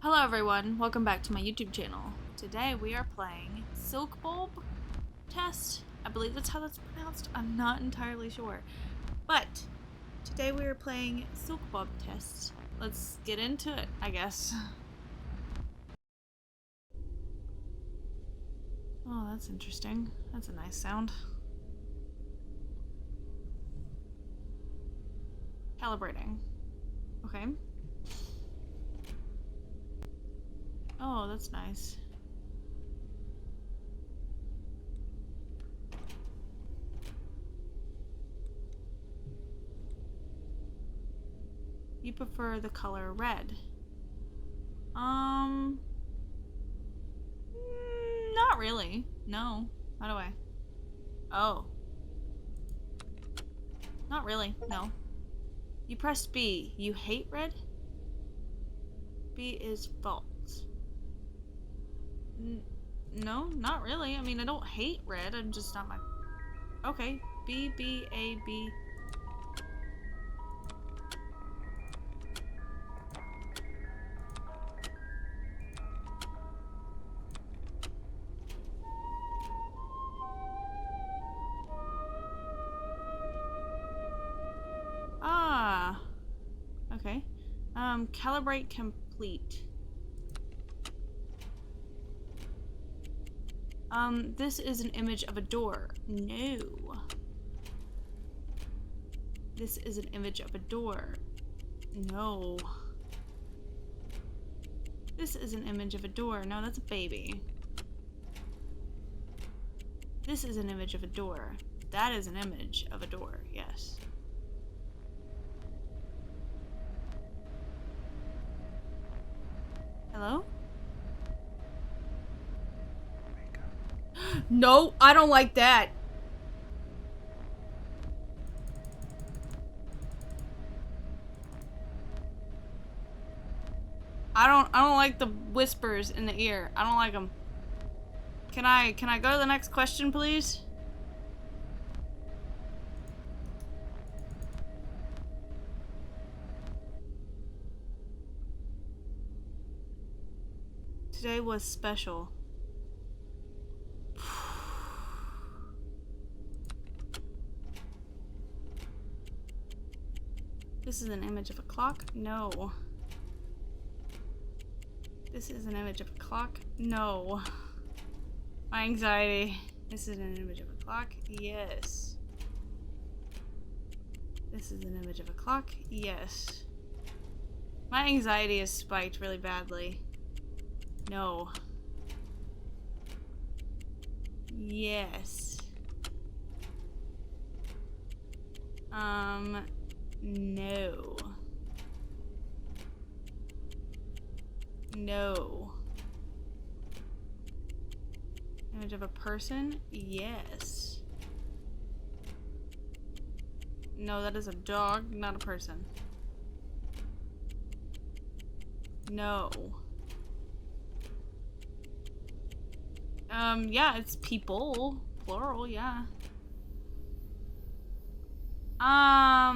Hello everyone, welcome back to my YouTube channel. Today we are playing Silk Bulb Test. I believe that's how that's pronounced. I'm not entirely sure. But today we are playing Silk Bulb Test. Let's get into it, I guess. Oh, that's interesting. That's a nice sound. Calibrating. Okay. Oh, that's nice. You prefer the color red? Not really. No. How do I? Oh. Not really. No. You pressed B. You hate red? B is false. No, not really. I mean, I don't hate red. I'm just not my... Okay. B, B, A, B. Ah. Okay. Calibrate complete. This is an image of a door. No. This is an image of a door. No. This is an image of a door. No, that's a baby. This is an image of a door. That is an image of a door, yes. Hello? No, I don't like that. I don't like the whispers in the ear. I don't like them. Can I go to the next question, please? Today was special. This is an image of a clock? No. This is an image of a clock? No. My anxiety. This is an image of a clock? Yes. This is an image of a clock? Yes. My anxiety is spiked really badly. No. Yes. No. No. Image of a person? Yes. No, that is a dog, not a person. No. Yeah, it's people. Plural, yeah. I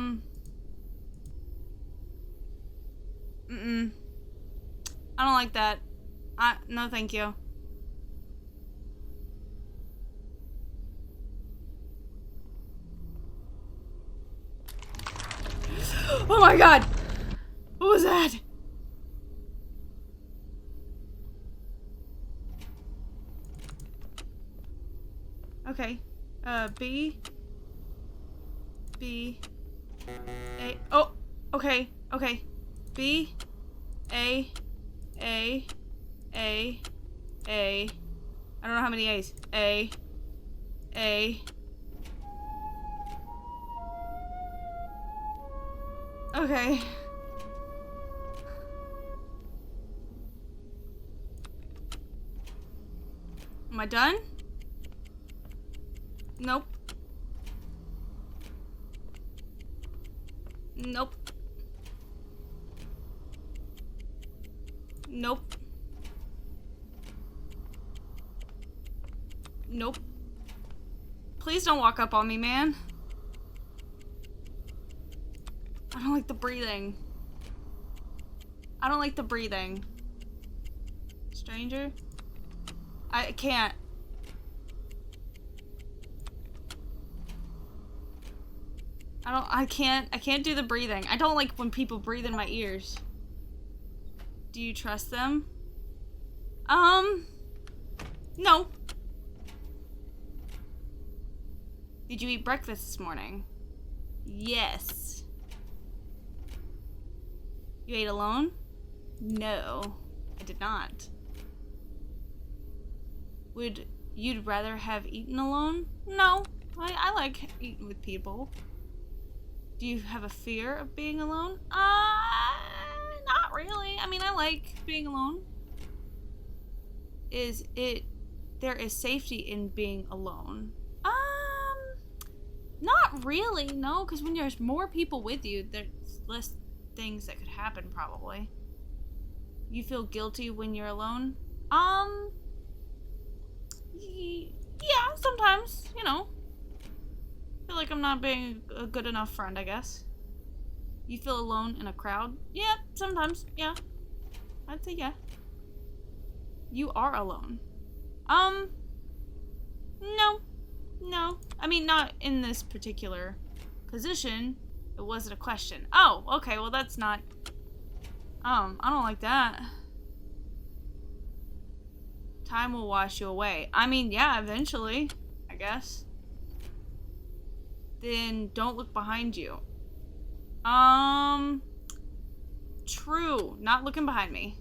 don't like that. No thank you. Oh my god! What was that? Okay. B. A. Oh! Okay. Okay. B. A. A. A. A. I don't know how many A's. A. A. Okay. Am I done? Nope. Nope. Nope. Nope. Please don't walk up on me, man. I don't like the breathing. I don't like the breathing. Stranger? I can't. I can't do the breathing. I don't like when people breathe in my ears. Do you trust them? No. Did you eat breakfast this morning? Yes. You ate alone? No, I did not. Would you'd rather have eaten alone? No, I like eating with people. Do you have a fear of being alone? Not really. I mean, I like being alone. There is safety in being alone? Not really, no, because when there's more people with you, there's less things that could happen, probably. You feel guilty when you're alone? Yeah, sometimes, you know. Feel like I'm not being a good enough friend, I guess. You feel alone in a crowd? Yeah, sometimes, yeah. I'd say yeah. You are alone. No. No. I mean, not in this particular position. It wasn't a question. Oh, okay, well that's not... I don't like that. Time will wash you away. I mean, yeah, eventually, I guess. Then don't look behind you. True. Not looking behind me.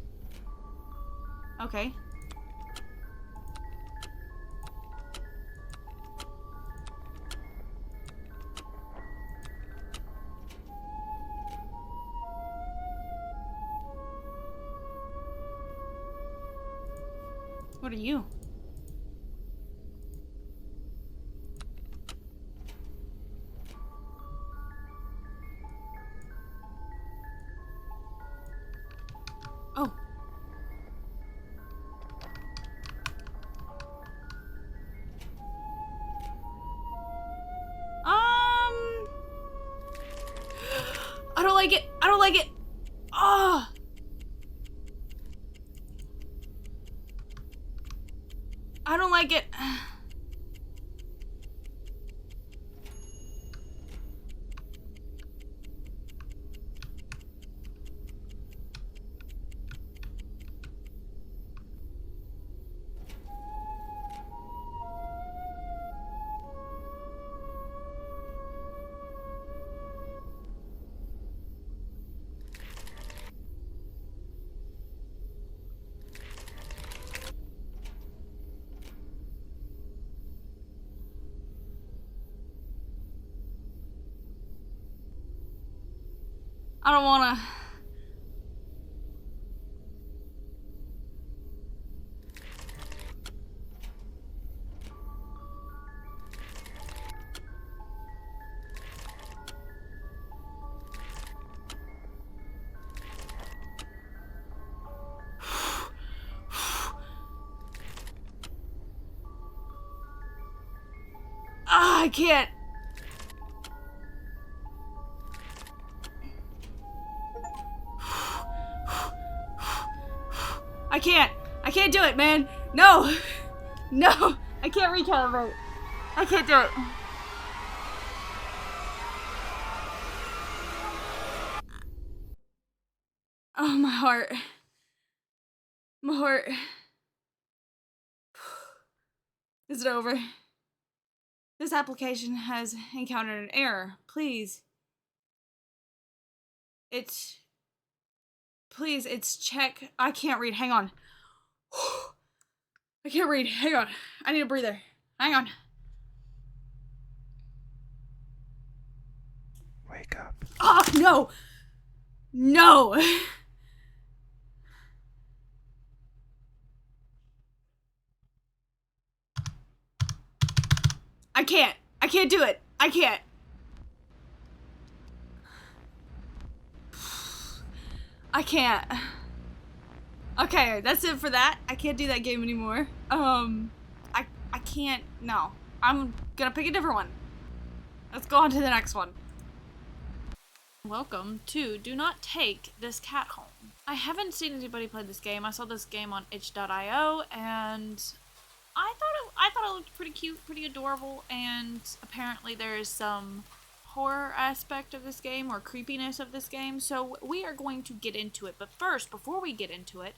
Okay. What are you? Oh. I don't like it. I don't like it. Oh. I don't like it. I don't wanna. I can't. I can't do it, man. No. No. I can't recalibrate. I can't do it. Oh, my heart. My heart. Is it over? This application has encountered an error. Please. Please, it's check. I can't read. Hang on. I can't read. Hang on. I need a breather. Hang on. Wake up. Oh, no. No. I can't. I can't do it. I can't. I can't. Okay, that's it for that. I can't do that game anymore. I can't. No. I'm gonna pick a different one. Let's go on to the next one. Welcome to Do Not Take This Cat Home. I haven't seen anybody play this game. I saw this game on itch.io and I thought it looked pretty cute, pretty adorable, and apparently there is some horror aspect of this game or creepiness of this game, so we are going to get into it. But first, before we get into it,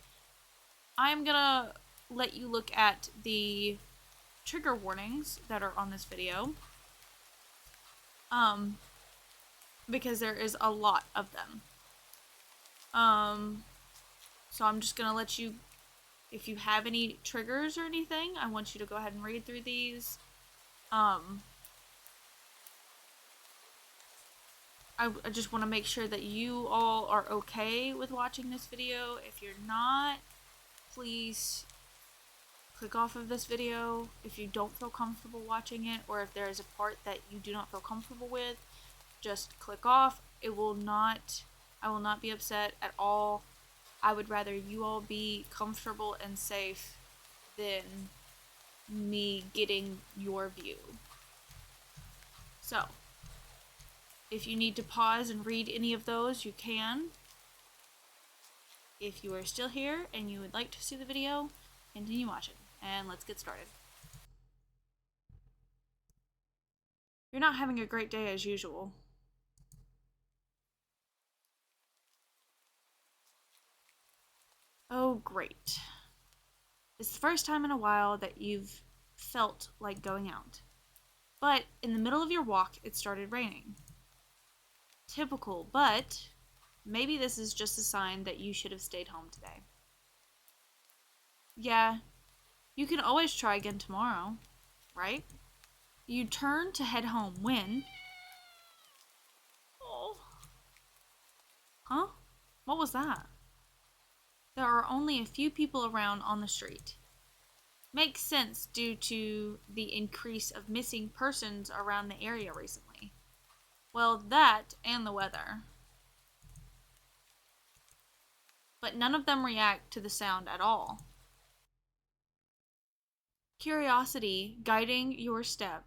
I'm gonna let you look at the trigger warnings that are on this video, because there is a lot of them. So I'm just gonna let you, if you have any triggers or anything, I want you to go ahead and read through these. I just want to make sure that you all are okay with watching this video. If you're not, please click off of this video if you don't feel comfortable watching it, or if there is a part that you do not feel comfortable with, just click off. I will not be upset at all. I would rather you all be comfortable and safe than me getting your view. So, if you need to pause and read any of those, you can. If you are still here and you would like to see the video, continue watching. And let's get started. You're not having a great day as usual. Oh, great. It's the first time in a while that you've felt like going out. But in the middle of your walk, it started raining. Typical, but maybe this is just a sign that you should have stayed home today. Yeah, you can always try again tomorrow, right? You turn to head home when... Oh. Huh? What was that? There are only a few people around on the street. Makes sense due to the increase of missing persons around the area recently. Well, that and the weather. But none of them react to the sound at all. Curiosity guiding your step,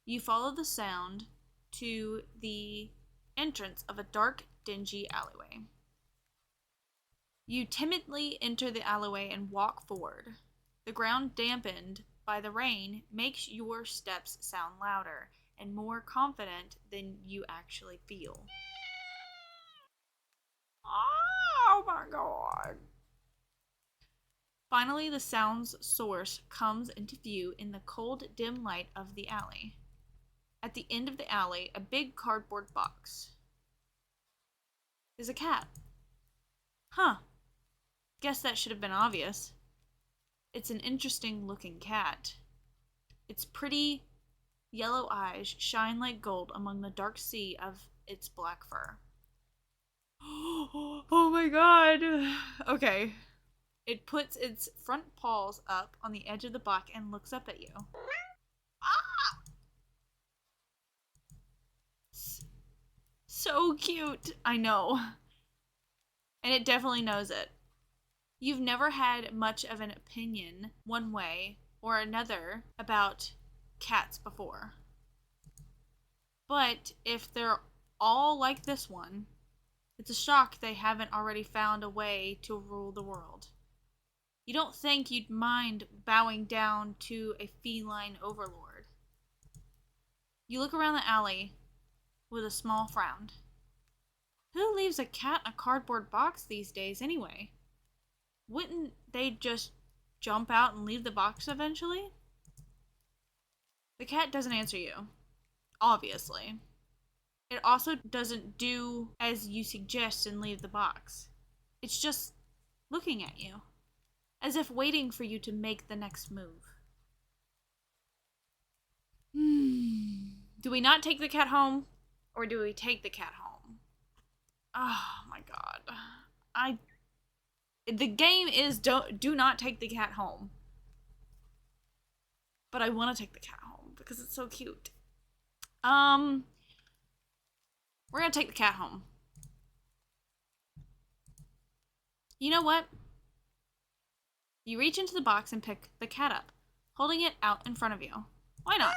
you follow the sound to the entrance of a dark, dingy alleyway. You timidly enter the alleyway and walk forward. The ground dampened by the rain makes your steps sound louder and more confident than you actually feel. Oh my god. Finally, the sound's source comes into view in the cold, dim light of the alley. At the end of the alley, a big cardboard box. Is a cat. Huh. Guess that should have been obvious. It's an interesting looking cat. Its pretty yellow eyes shine like gold among the dark sea of its black fur. Oh my god. Okay. It puts its front paws up on the edge of the box and looks up at you. Ah! So cute. I know. And it definitely knows it. You've never had much of an opinion, one way or another, about cats before. But if they're all like this one, it's a shock they haven't already found a way to rule the world. You don't think you'd mind bowing down to a feline overlord. You look around the alley with a small frown. Who leaves a cat in a cardboard box these days anyway? Wouldn't they just jump out and leave the box eventually? The cat doesn't answer you, obviously. It also doesn't do as you suggest and leave the box. It's just looking at you, as if waiting for you to make the next move. Do we not take the cat home, or do we take the cat home? Oh my god. The game is do not take the cat home. But I want to take the cat home because it's so cute. We're gonna take the cat home. You know what? You reach into the box and pick the cat up, holding it out in front of you. Why not?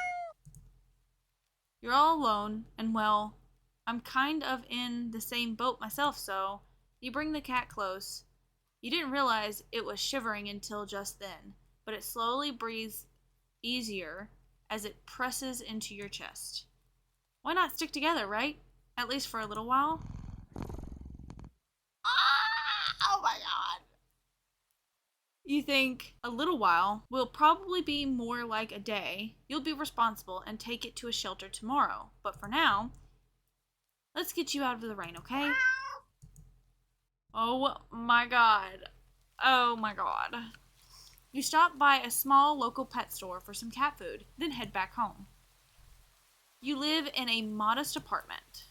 You're all alone, and well, I'm kind of in the same boat myself, so You bring the cat close. You didn't realize it was shivering until just then, but it slowly breathes easier as it presses into your chest. Why not stick together, right? At least for a little while. Oh my god. You think a little while will probably be more like a day. You'll be responsible and take it to a shelter tomorrow. But for now, let's get you out of the rain, okay? Oh my god. Oh my god. You stop by a small local pet store for some cat food, then head back home. You live in a modest apartment.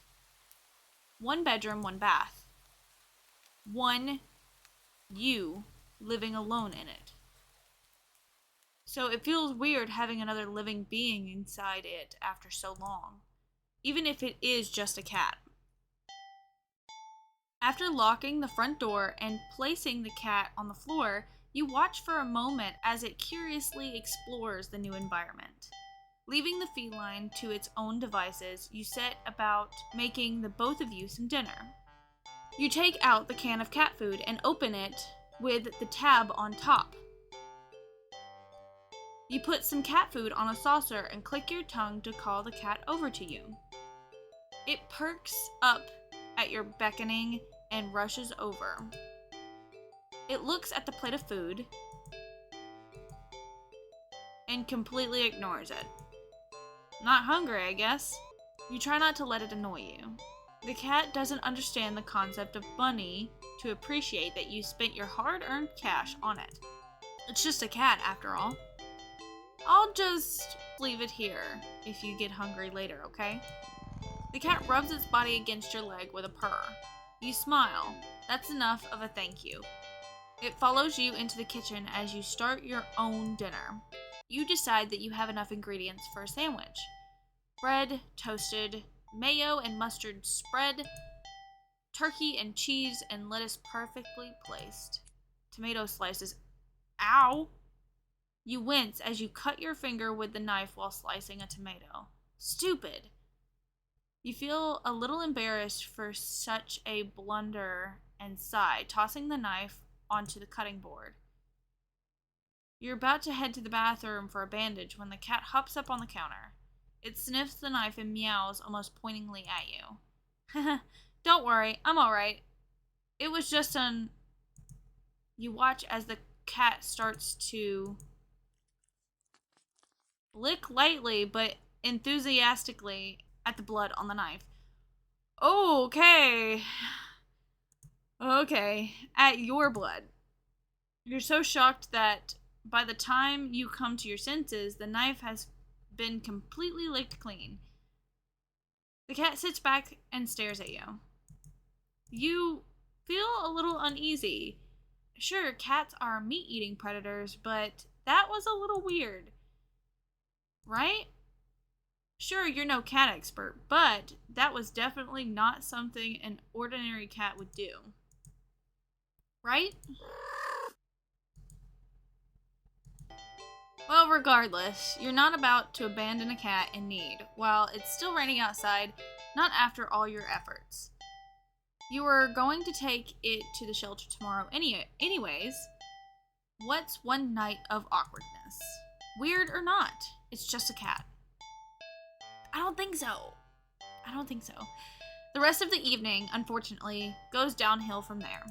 1 bedroom, 1 bath. You living alone in it. So it feels weird having another living being inside it after so long, even if it is just a cat. After locking the front door and placing the cat on the floor, you watch for a moment as it curiously explores the new environment. Leaving the feline to its own devices, you set about making the both of you some dinner. You take out the can of cat food and open it with the tab on top. You put some cat food on a saucer and click your tongue to call the cat over to you. It perks up at your beckoning and rushes over. It looks at the plate of food and completely ignores it. Not hungry, I guess. You try not to let it annoy you. The cat doesn't understand the concept of money to appreciate that you spent your hard-earned cash on it. It's just a cat, after all. I'll just leave it here if you get hungry later, okay? The cat rubs its body against your leg with a purr. You smile. That's enough of a thank you. It follows you into the kitchen as you start your own dinner. You decide that you have enough ingredients for a sandwich. Bread, toasted, mayo and mustard spread, turkey and cheese and lettuce perfectly placed. Tomato slices. Ow! You wince as you cut your finger with the knife while slicing a tomato. Stupid! You feel a little embarrassed for such a blunder and sigh, tossing the knife onto the cutting board. You're about to head to the bathroom for a bandage when the cat hops up on the counter. It sniffs the knife and meows almost pointingly at you. Don't worry, I'm alright. It was just an... You watch as the cat starts to lick lightly but enthusiastically at the blood on the knife. Okay. Okay. At your blood. You're so shocked that by the time you come to your senses, the knife has been completely licked clean. The cat sits back and stares at you. You feel a little uneasy. Sure, cats are meat-eating predators, but that was a little weird. Right? Sure, you're no cat expert, but that was definitely not something an ordinary cat would do. Right? Well, regardless, you're not about to abandon a cat in need while it's still raining outside, not after all your efforts. You were going to take it to the shelter tomorrow anyways. What's one night of awkwardness? Weird or not, it's just a cat. I don't think so. The rest of the evening, unfortunately, goes downhill from there.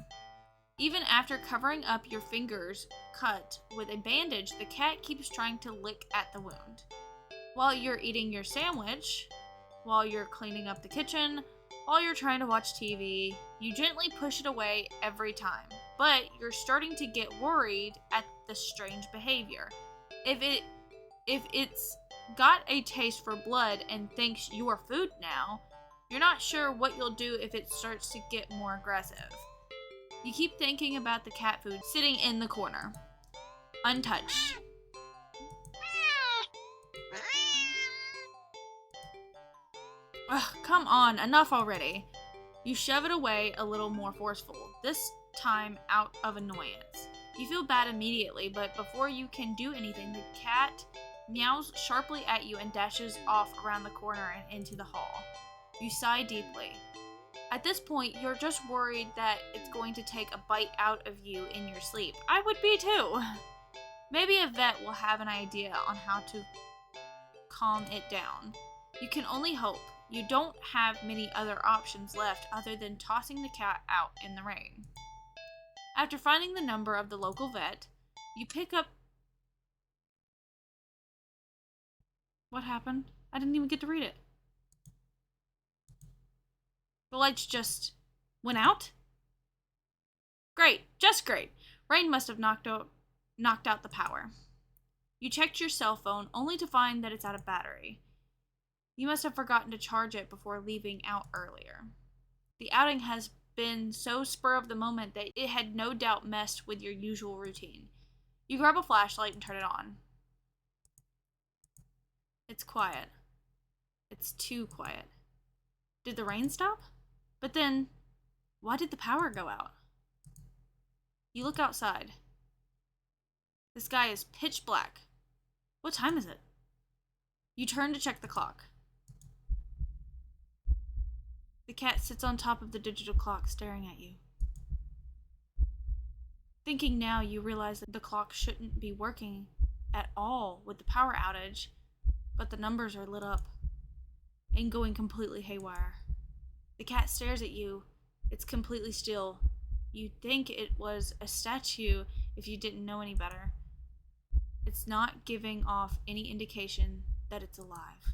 Even after covering up your fingers cut with a bandage, the cat keeps trying to lick at the wound. While you're eating your sandwich, while you're cleaning up the kitchen, while you're trying to watch TV, you gently push it away every time. But you're starting to get worried at the strange behavior. If it's got a taste for blood and thinks you are food now, you're not sure what you'll do if it starts to get more aggressive. You keep thinking about the cat food sitting in the corner, untouched. Ugh, come on, enough already. You shove it away a little more forceful, this time out of annoyance. You feel bad immediately, but before you can do anything, the cat meows sharply at you and dashes off around the corner and into the hall. You sigh deeply. At this point, you're just worried that it's going to take a bite out of you in your sleep. I would be too. Maybe a vet will have an idea on how to calm it down. You can only hope. You don't have many other options left other than tossing the cat out in the rain. After finding the number of the local vet, you pick up... What happened? I didn't even get to read it. The lights just went out? Great, just great. Rain must have knocked out the power. You checked your cell phone only to find that it's out of battery. You must have forgotten to charge it before leaving out earlier. The outing has been so spur of the moment that it had no doubt messed with your usual routine. You grab a flashlight and turn it on. It's quiet. It's too quiet. Did the rain stop? But then, why did the power go out? You look outside. The sky is pitch black. What time is it? You turn to check the clock. The cat sits on top of the digital clock staring at you. Thinking now, you realize that the clock shouldn't be working at all with the power outage, but the numbers are lit up and going completely haywire. The cat stares at you. It's completely still. You'd think it was a statue if you didn't know any better. It's not giving off any indication that it's alive.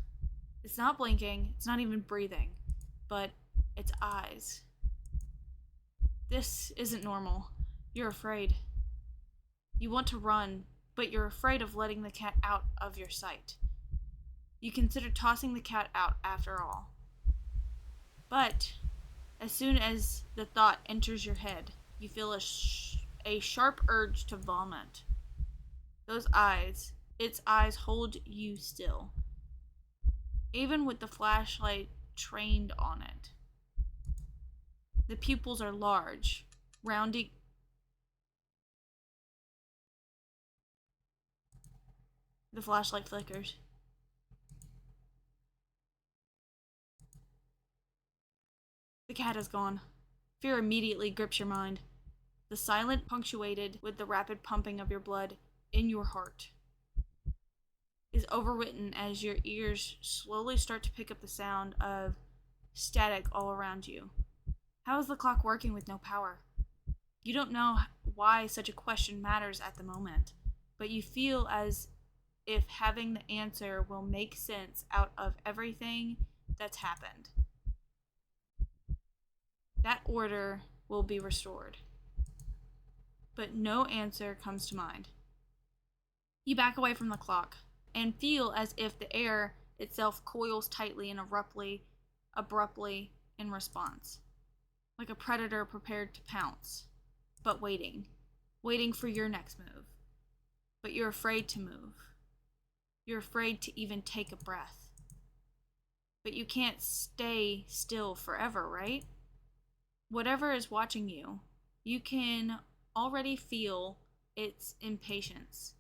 It's not blinking, it's not even breathing, but its eyes. This isn't normal. You're afraid. You want to run, but you're afraid of letting the cat out of your sight. You consider tossing the cat out after all. But as soon as the thought enters your head, you feel a sharp urge to vomit. Those eyes, its eyes hold you still, even with the flashlight trained on it. The pupils are large, rounding. The flashlight flickers. The cat is gone. Fear immediately grips your mind. The silent punctuated with the rapid pumping of your blood in your heart is overwritten as your ears slowly start to pick up the sound of static all around you. How is the clock working with no power? You don't know why such a question matters at the moment, but you feel as if having the answer will make sense out of everything that's happened. That order will be restored. But no answer comes to mind. You back away from the clock and feel as if the air itself coils tightly and abruptly in response, like a predator prepared to pounce, but waiting for your next move. But you're afraid to move. You're afraid to even take a breath. But you can't stay still forever, right? Whatever is watching you, you can already feel its impatience.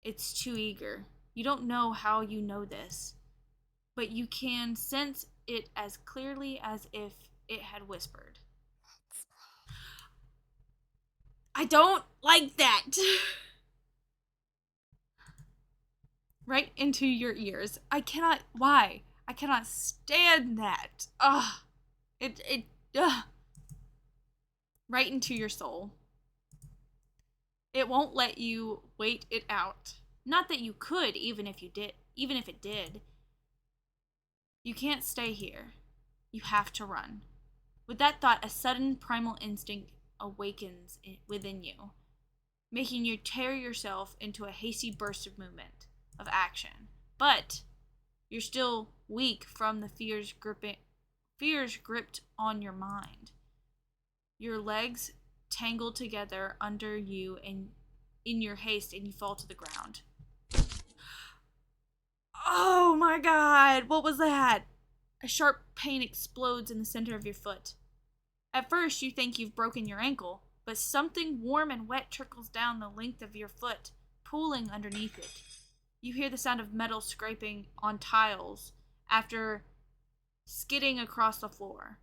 It's too eager. You don't know how you know this, but you can sense it as clearly as if it had whispered. I don't like that. Right into your ears. Why? I cannot stand that. Ugh. Right into your soul. It won't let you wait it out. Not that you could, even if it did. You can't stay here. You have to run. With that thought, a sudden primal instinct awakens within you, making you tear yourself into a hasty burst of movement, of action. But you're still weak from the fears gripped on your mind. Your legs tangled together under you and in your haste, and you fall to the ground. Oh my god, what was that? A sharp pain explodes in the center of your foot. At first, you think you've broken your ankle, but something warm and wet trickles down the length of your foot, pooling underneath it. You hear the sound of metal scraping on tiles after skidding across the floor.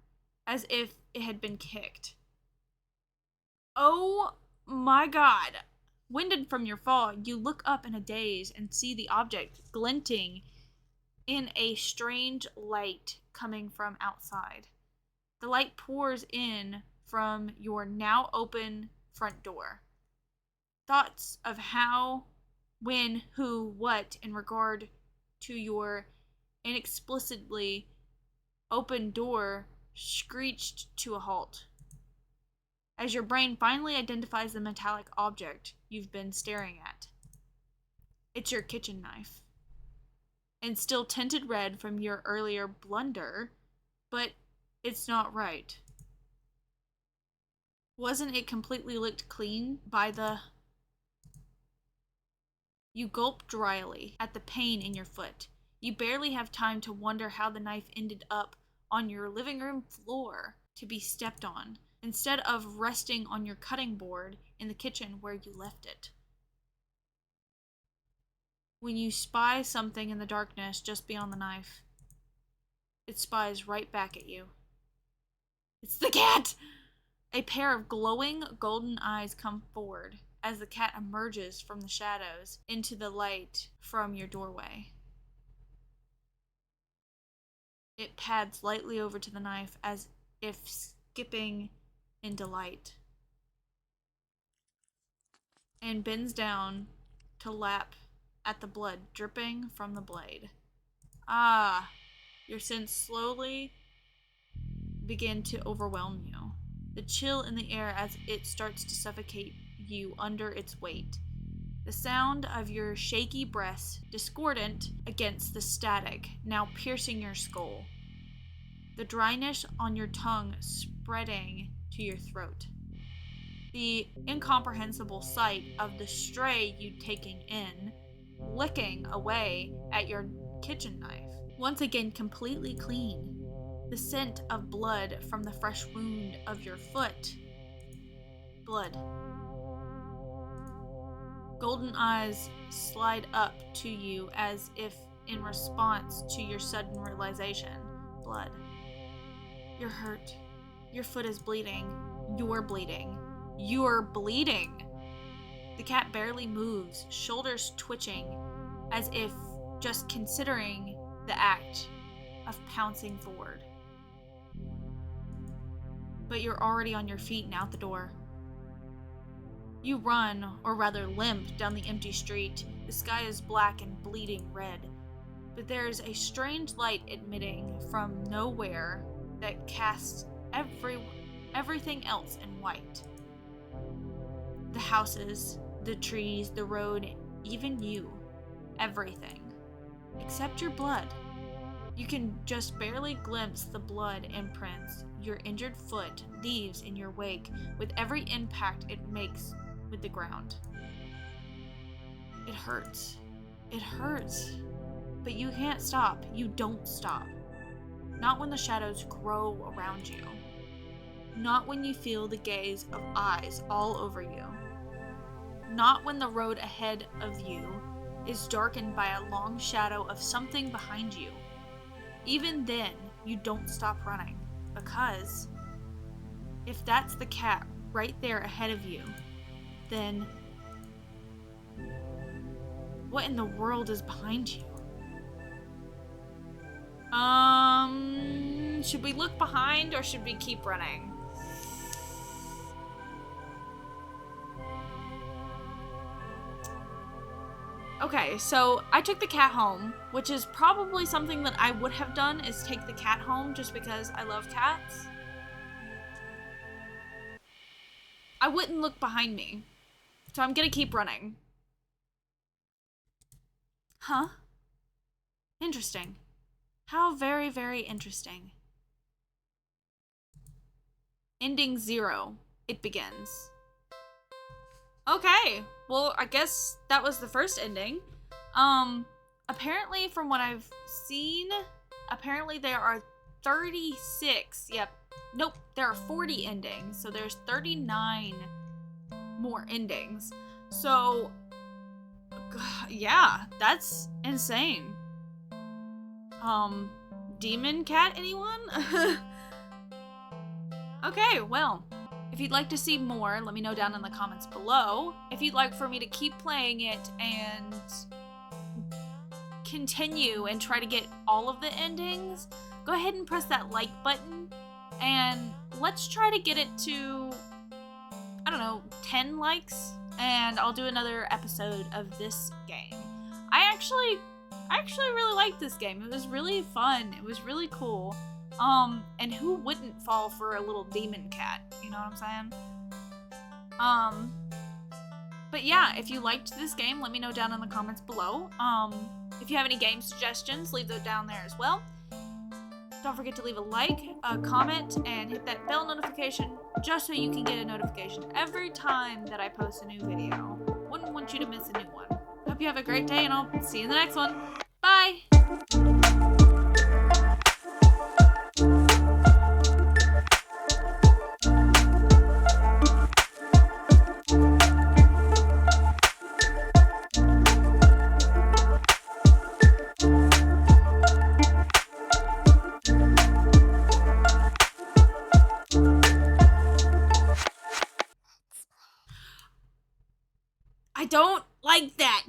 as if it had been kicked. Oh my god. Winded from your fall, you look up in a daze and see the object glinting in a strange light coming from outside. The light pours in from your now open front door. Thoughts of how, when, who, what in regard to your inexplicably open door screeched to a halt. As your brain finally identifies the metallic object you've been staring at. It's your kitchen knife. And still tinted red from your earlier blunder, but it's not right. Wasn't it completely licked clean by the... You gulp dryly at the pain in your foot. You barely have time to wonder how the knife ended up on your living room floor to be stepped on, instead of resting on your cutting board in the kitchen where you left it. When you spy something in the darkness just beyond the knife, it spies right back at you. It's the cat! A pair of glowing golden eyes come forward as the cat emerges from the shadows into the light from your doorway. It pads lightly over to the knife as if skipping in delight, and bends down to lap at the blood dripping from the blade. Ah, your sense slowly begin to overwhelm you. The chill in the air as it starts to suffocate you under its weight. The sound of your shaky breaths discordant against the static, now piercing your skull. The dryness on your tongue spreading to your throat. The incomprehensible sight of the stray you'd taken in, licking away at your kitchen knife, once again completely clean. The scent of blood from the fresh wound of your foot. Blood. Golden eyes slide up to you as if in response to your sudden realization. Blood. You're hurt. Your foot is bleeding. You're bleeding. You're bleeding. The cat barely moves, shoulders twitching, as if just considering the act of pouncing forward. But you're already on your feet and out the door. You run, or rather limp, down the empty street. The sky is black and bleeding red, but there's a strange light emitting from nowhere that casts everything else in white. The houses, the trees, the road, even you. Everything. Except your blood. You can just barely glimpse the blood imprints your injured foot leaves in your wake with every impact it makes with the ground. It hurts. It hurts. But you can't stop. You don't stop. Not when the shadows grow around you. Not when you feel the gaze of eyes all over you. Not when the road ahead of you is darkened by a long shadow of something behind you. Even then, you don't stop running, because if that's the cat right there ahead of you, then what in the world is behind you? Should we look behind or should we keep running? Okay, so I took the cat home, which is probably something that I would have done, is take the cat home just because I love cats. I wouldn't look behind me, so I'm gonna keep running. Huh? Interesting. How very, very interesting. Ending 0. It begins. Okay, well, I guess that was the first ending. Apparently from what I've seen, apparently there are 36, nope, there are 40 endings, so there's 39 more endings. So, yeah, that's insane. Demon cat, anyone? Okay, well, if you'd like to see more, let me know down in the comments below. If you'd like for me to keep playing it and continue and try to get all of the endings, go ahead and press that like button, and let's try to get it to, I don't know, 10 likes, and I'll do another episode of this game. I actually really liked this game. It was really fun. It was really cool. And who wouldn't fall for a little demon cat? You know what I'm saying? But yeah, if you liked this game, let me know down in the comments below. If you have any game suggestions, leave those down there as well. Don't forget to leave a like, a comment, and hit that bell notification just so you can get a notification every time that I post a new video. Wouldn't want you to miss a new one. Hope you have a great day, and I'll see you in the next one. Bye! I don't like that.